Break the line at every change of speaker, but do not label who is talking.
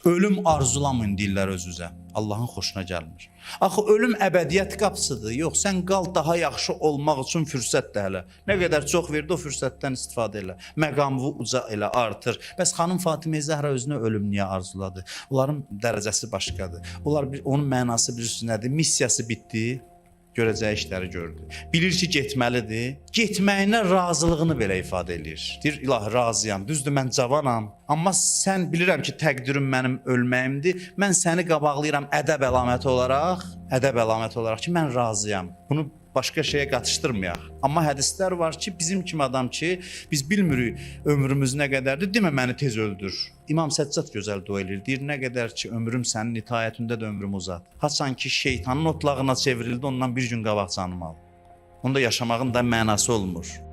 Ölüm arzulamayın deyirlər özünüzə. Allahın xoşuna gəlmir. Axı ölüm əbədiyyət qapısıdır. Yox, sən qal daha yaxşı olmaq üçün fürsət də hələ. Nə qədər çox verdi o fürsətdən istifadə elə. Məqamını uca elə, artır. Bəs xanım Fatimə Zəhra özünə ölüm niyə arzuladı? Onların dərəcəsi başqadır. Onun mənası bilirsiniz nədir? Missiyası bitdi. Görəcəyi işləri gördü. Bilir ki, getməlidir. Getməyinə razılığını belə ifadə edir. Deyir, ilahi, razıyam, düzdür, mən cavanam. Amma sən bilirəm ki, təqdirim mənim ölməyimdir. Mən səni qabaqlayıram ədəb əlaməti olaraq ki, mən razıyam. Bunu başqa şeyə qatışdırmayaq. Amma hədislər var ki, bizim kimi adam ki, biz bilmirik ömrümüz nə qədərdir, demə məni tez öldür. İmam Səccad gözəl dua edir. Deyir, nə qədər ki, ömrüm sənin itaətində də ömrüm uzat. Haçan ki, şeytanın otlağına çevrildi, ondan bir gün qabaq canım al. Onda yaşamağın da mənası olmur.